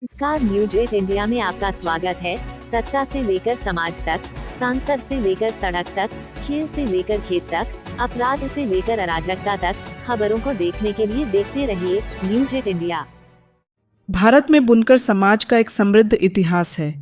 नमस्कार, news 8 India में आपका स्वागत है। सत्ता से लेकर समाज तक, सांसद से लेकर सड़क तक, खेल से लेकर खेत तक, अपराध से लेकर अराजकता तक, खबरों को देखने के लिए देखते रहिए न्यूज 8 इंडिया। भारत में बुनकर समाज का एक समृद्ध इतिहास है।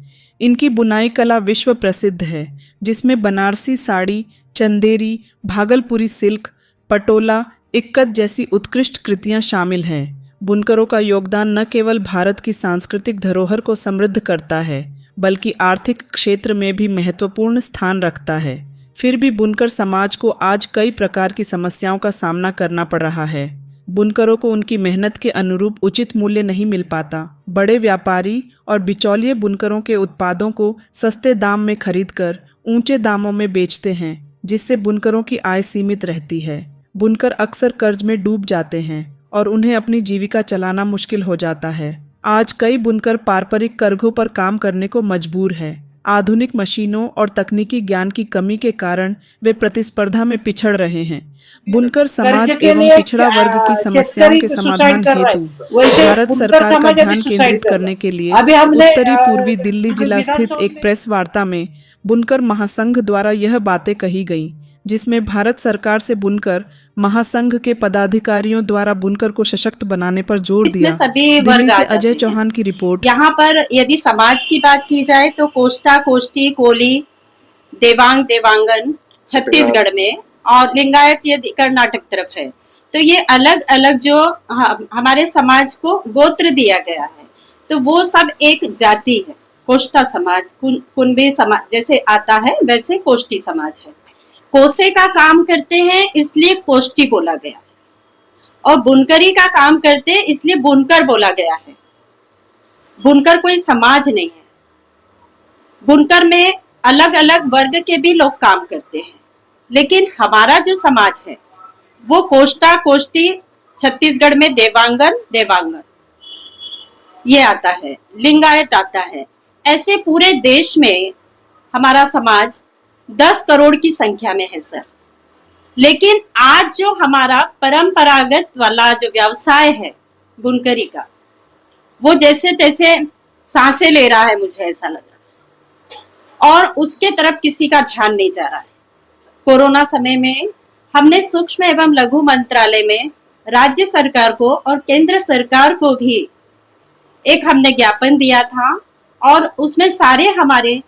इनकी बुनाई कला विश्व प्रसिद्ध है, जिसमें बनारसी साड़ी, चंदेरी, भागलपुरी सिल्क, पटोला, इक्कत जैसी उत्कृष्ट कृतियां शामिल हैं। बुनकरों का योगदान न केवल भारत की सांस्कृतिक धरोहर को समृद्ध करता है, बल्कि आर्थिक क्षेत्र में भी महत्वपूर्ण स्थान रखता है। फिर भी बुनकर समाज को आज कई प्रकार की समस्याओं का सामना करना पड़ रहा है। बुनकरों को उनकी मेहनत के अनुरूप उचित मूल्य नहीं मिल पाता। बड़े व्यापारी और बिचौलिए बुनकरों के उत्पादों को सस्ते दाम में खरीदकर ऊंचे दामों में बेचते हैं, जिससे बुनकरों की आय सीमित रहती है। बुनकर अक्सर कर्ज में डूब जाते हैं और उन्हें अपनी जीविका चलाना मुश्किल हो जाता है। आज कई बुनकर पारंपरिक करघों पर काम करने को मजबूर है। आधुनिक मशीनों और तकनीकी ज्ञान की कमी के कारण वे प्रतिस्पर्धा में पिछड़ रहे हैं। बुनकर समाज एवं पिछड़ा वर्ग की समस्याओं के समाधान हेतु भारत सरकार का ध्यान केंद्रित करने के लिए उत्तरी पूर्वी दिल्ली जिला स्थित एक प्रेस वार्ता में बुनकर महासंघ द्वारा यह बातें कही गईं, जिसमें भारत सरकार से बुनकर महासंघ के पदाधिकारियों द्वारा बुनकर को सशक्त बनाने पर जोर दिया। दिल्ली से अजय चौहान की रिपोर्ट। यहाँ पर यदि समाज की बात की जाए तो कोष्टा, कोष्टी, कोली, देवांग, देवांगन छत्तीसगढ़ में और लिंगायत ये कर्नाटक तरफ है। तो ये अलग अलग जो हमारे समाज को गोत्र दिया गया है, तो वो सब एक जाति है। कोष्टा समाज, कुनबे समाज जैसे आता है वैसे कोष्टी समाज है। कोसे का काम करते हैं इसलिए कोष्टी बोला गया, और बुनकरी का काम करते हैं इसलिए बुनकर बोला गया है। बुनकर कोई समाज नहीं है। बुनकर में अलग अलग वर्ग के भी लोग काम करते हैं, लेकिन हमारा जो समाज है वो कोष्टा, कोष्टी, छत्तीसगढ़ में देवांगन, देवांगन ये आता है, लिंगायत आता है। ऐसे पूरे देश में हमारा समाज 10 करोड़ की संख्या में है सर। लेकिन आज जो हमारा परंपरागत वाला जो व्यवसाय है बुनकरी का, वो जैसे तैसे सांसें ले रहा है, मुझे ऐसा लग रहा है, और उसके तरफ किसी का ध्यान नहीं जा रहा है। कोरोना समय में हमने सूक्ष्म एवं लघु मंत्रालय में राज्य सरकार को और केंद्र सरकार को भी एक हमने ज्ञापन दिया था, और उसमें सारे हमारे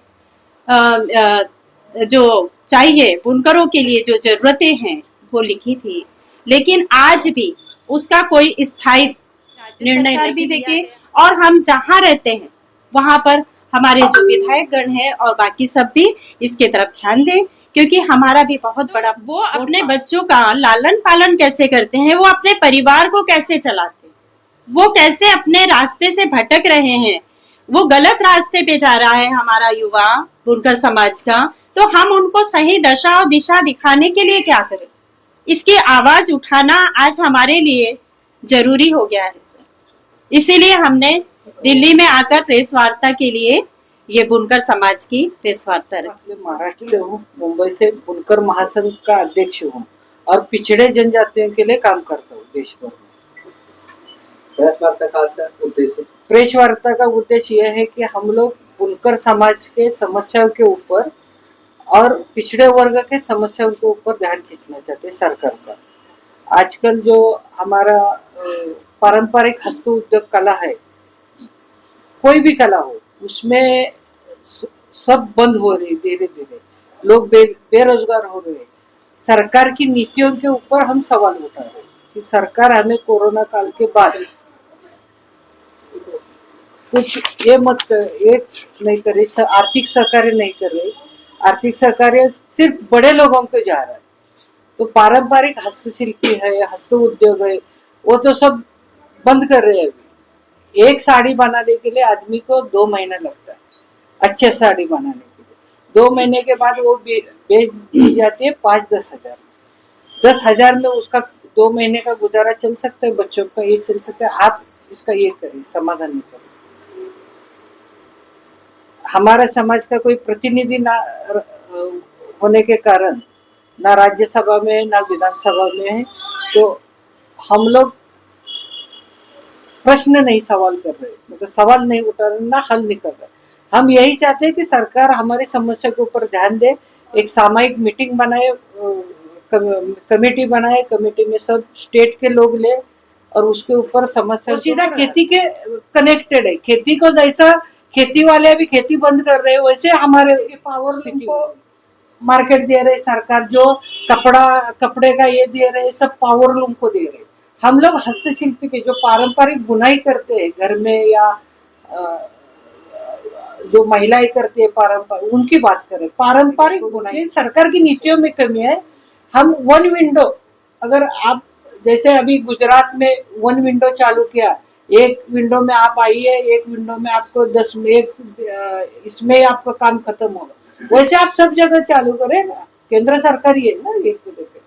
जो चाहिए बुनकरों के लिए जो जरूरतें हैं वो लिखी थी। लेकिन आज भी उसका कोई स्थायी निर्णय नहीं देखे, और हम जहाँ रहते हैं वहां पर हमारे जो विधायक गण है और बाकी सब भी इसके तरफ ध्यान दें, क्योंकि हमारा भी बहुत बड़ा, वो अपने बच्चों का लालन पालन कैसे करते हैं, वो अपने परिवार को कैसे चलाते हैं, वो कैसे अपने रास्ते से भटक रहे हैं, वो गलत रास्ते पे जा रहा है हमारा युवा बुनकर समाज का, तो हम उनको सही दशा और दिशा दिखाने के लिए क्या करें, इसकी आवाज उठाना आज हमारे लिए जरूरी हो गया है सर। इसीलिए हमने दिल्ली में आकर प्रेस वार्ता के लिए ये बुनकर समाज की प्रेस वार्ता रखी। महाराष्ट्र से हूँ, मुंबई से बुनकर महासंघ का अध्यक्ष हूँ और पिछड़े जनजातियों के लिए काम करता हूँ देश भर में। प्रेस वार्ता का उद्देश्य, प्रेस वार्ता का उद्देश्य यह है कि हम लोग बुनकर समाज के समस्याओं के ऊपर और पिछड़े वर्ग के समस्याओं के ऊपर ध्यान खींचना चाहते हैं सरकार का। आजकल जो हमारा पारंपरिक हस्त उद्योग कला है, कोई भी कला हो, उसमें सब बंद हो रही, धीरे धीरे लोग बेरोजगार हो रहे। सरकार की नीतियों के ऊपर हम सवाल उठा रहे कि सरकार हमें कोरोना काल के बाद कुछ ये नहीं कर रही, आर्थिक सहकार्य नहीं कर रही। आर्थिक सहकार्य सिर्फ बड़े लोगों को जा रहा है। तो पारंपरिक हस्तशिल्पी है, हस्त उद्योग है, वो तो सब बंद कर रहे हैं। अभी एक साड़ी बनाने के लिए आदमी को 2 महीना लगता है, अच्छे साड़ी बनाने के लिए। 2 महीने के बाद वो बेच दी जाती है 5-10 हजार। 10 हजार में उसका 2 महीने का गुजारा चल सकता है, बच्चों का ये चल सकता है। आप इसका ये करिए, समाधान करिए। हमारे समाज का कोई प्रतिनिधि ना होने के कारण ना राज्यसभा में ना विधानसभा में है, तो हम लोग प्रश्न नहीं सवाल कर रहे, मतलब सवाल नहीं उठा रहे, ना हल नहीं कर रहे। हम यही चाहते हैं कि सरकार हमारी समस्या के ऊपर ध्यान दे, एक सामूहिक मीटिंग बनाए, कमेटी बनाए, कमेटी में सब स्टेट के लोग ले और उसके ऊपर समस्या सीधा खेती के कनेक्टेड है। खेती को जैसा खेती वाले अभी खेती बंद कर रहे हैं, वैसे हमारे पावर को मार्केट दे रहे सरकार, जो कपड़े का ये दे रहे, सब पावर लूम को दे रहे। हम लोग हस्तशिल्पी के जो पारंपरिक बुनाई करते हैं घर में, या जो महिलाएं करती है पारंपरिक, उनकी बात करें। पारंपरिक बुनाई सरकार की नीतियों में कमी है। हम वन विंडो, अगर आप जैसे अभी गुजरात में वन विंडो चालू किया, एक विंडो में आप आइए, एक विंडो में आपको 10 इसमें आपका काम खत्म होगा, वैसे आप सब जगह चालू करें ना। केंद्र सरकार ही है ना एक जगह पे,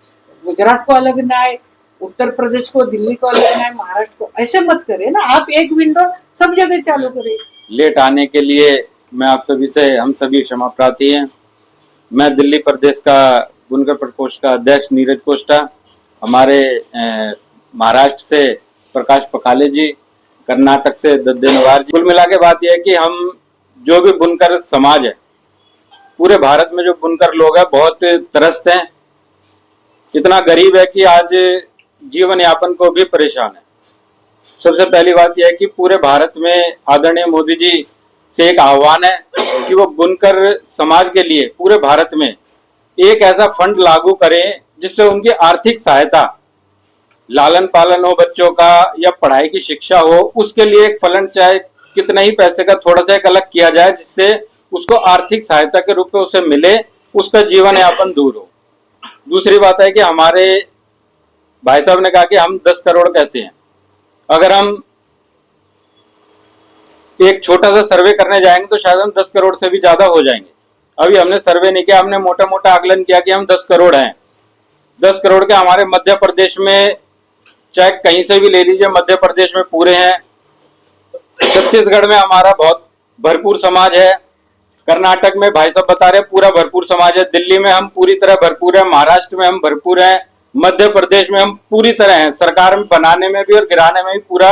गुजरात को अलग न्याय, उत्तर प्रदेश को, दिल्ली को अलग न्याय, महाराष्ट्र को, ऐसे मत करें ना। आप एक विंडो सब जगह चालू करें। लेट आने के लिए मैं आप सभी से, हम सभी क्षमा प्रार्थी हैं। मैं दिल्ली प्रदेश का बुनकर प्रकोष्ठ का अध्यक्ष नीरज कोष्टा, हमारे महाराष्ट्र से प्रकाश पकाले जी, कर्नाटक से दद्देनवार जी। कुल मिला के बात यह है कि हम जो भी बुनकर समाज है, पूरे भारत में जो बुनकर लोग हैं बहुत त्रस्त हैं, इतना गरीब है कि आज जीवन यापन को भी परेशान है। सबसे पहली बात यह है कि पूरे भारत में आदरणीय मोदी जी से एक आह्वान है कि वो बुनकर समाज के लिए पूरे भारत में एक ऐसा फंड लागू करें जिससे उनकी आर्थिक सहायता, लालन पालन हो बच्चों का या पढ़ाई की शिक्षा हो, उसके लिए एक फंड चाहे कितना ही पैसे का थोड़ा सा एक अलग किया जाए, जिससे उसको आर्थिक सहायता के रूप में उसे मिले, उसका जीवन यापन दूर हो। दूसरी बात है कि हमारे भाई साहब ने कहा कि हम 10 करोड़ कैसे हैं। अगर हम एक छोटा सा सर्वे करने जाएंगे तो शायद हम 10 करोड़ से भी ज्यादा हो जाएंगे। अभी हमने सर्वे नहीं किया, हमने मोटा मोटा आकलन किया कि हम 10 करोड़ हैं। 10 करोड़ के हमारे मध्य प्रदेश में, चाहे कहीं से भी ले लीजिए, मध्य प्रदेश में पूरे हैं। छत्तीसगढ़ में हमारा बहुत भरपूर समाज है। कर्नाटक में भाई साहब बता रहे पूरा भरपूर समाज है। दिल्ली में हम पूरी तरह भरपूर है। महाराष्ट्र में हम भरपूर हैं। मध्य प्रदेश में हम पूरी तरह हैं। सरकार में बनाने में भी और गिराने में भी पूरा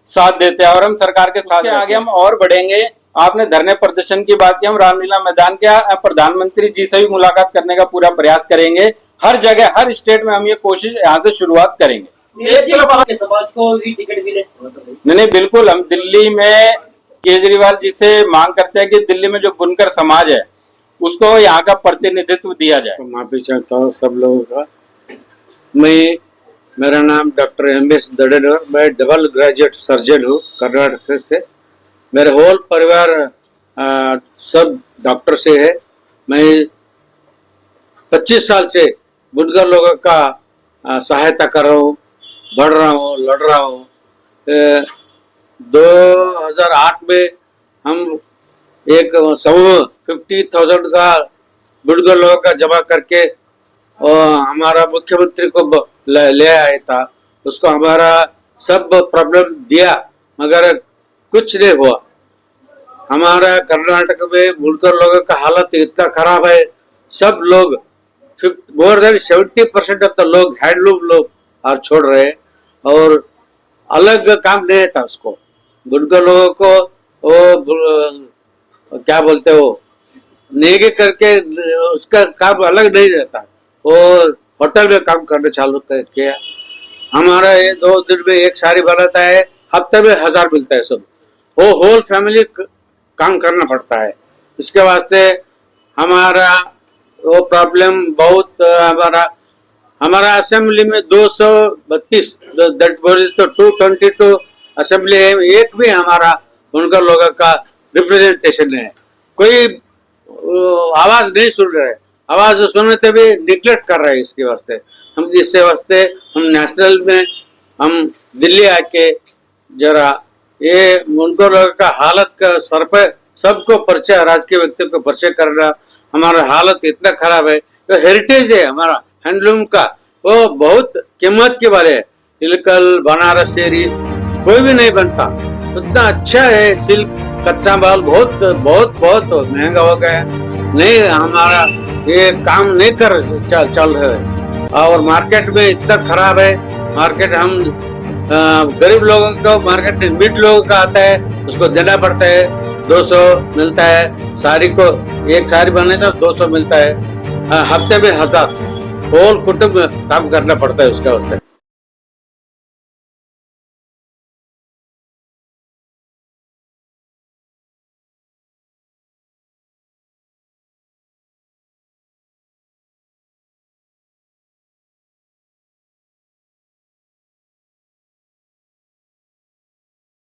साथ देते हैं और हम सरकार के साथ आगे हम और बढ़ेंगे। आपने धरने प्रदर्शन की बात की, हम रामलीला मैदान के प्रधानमंत्री जी से भी मुलाकात करने का पूरा प्रयास करेंगे। हर जगह, हर स्टेट में हम ये कोशिश यहाँ से शुरुआत करेंगे। समाज को भी टिकट मिले? नहीं, बिल्कुल। हम दिल्ली में केजरीवाल जी से मांग करते हैं कि दिल्ली में जो बुनकर समाज है उसको यहाँ का प्रतिनिधित्व दिया जाए। तो माफी चाहता हूँ सब लोगों का। मेरा नाम डॉक्टर एम.एस. दडेनवर, मैं डबल ग्रेजुएट सर्जन हूँ कर्नाटक से। मेरे होल परिवार सब डॉक्टर से है। मैं 25 साल से बुनकर लोगों का सहायता कर रहा हूँ, बढ़ रहा हूँ, लड़ रहा हूँ। 2008 में हम एक समूह 50,000 का बुनकर लोगों का जमा करके और हमारा मुख्यमंत्री को ले आया था। उसको हमारा सब प्रॉब्लम दिया मगर कुछ नहीं हुआ। हमारा कर्नाटक में बुनकर लोगों का हालत इतना खराब है, सब लोग मोर देन 70% ऑफ द लोग हैंडलूम लोग और छोड़ रहे हैं और अलग काम नहीं था उसको। बुनकर लोगों को वो क्या बोलते हो, नेगे करके उसका काम अलग नहीं रहता। वो होटल में काम करने चालू किया। हमारा ये 2 दिन में एक साड़ी बनाता है, हफ्ते में 1000 मिलता है। सब वो होल फैमिली काम करना पड़ता है। इसके वास्ते हमारा वो प्रॉब्लम बहुत, हमारा असेंबली में 232 तो 222 असेंबली है, एक भी हमारा उनका लोगों का रिप्रेजेंटेशन है। कोई आवाज नहीं सुन रहे, आवाज सुनते भी निग्लेक्ट कर रहे हैं। इसके वास्ते हम हम नेशनल में हम दिल्ली आके जरा ये उनको लोगों का हालत का सर पे सबको परिचय, राजकीय व्यक्ति को परिचय करना। हमारा हालत इतना खराब है, तो हेरिटेज है हमारा हैंडलूम का, वो बहुत कीमत के वाले है। इलकल, बनारस शेरी कोई भी नहीं बनता, उतना अच्छा है। सिल्क कच्चा माल बहुत बहुत बहुत महंगा हो गया है। नहीं, हमारा ये काम नहीं चल रहे और मार्केट में इतना खराब है। मार्केट हम गरीब लोगों को मार्केट में मिड लोगों का आता है, उसको देना पड़ता है, 200 मिलता है। साड़ी को एक साड़ी बनने तो 200 मिलता है। हफ्ते में 1000 होल कुटुंब काम करना पड़ता है उसका वास्ते।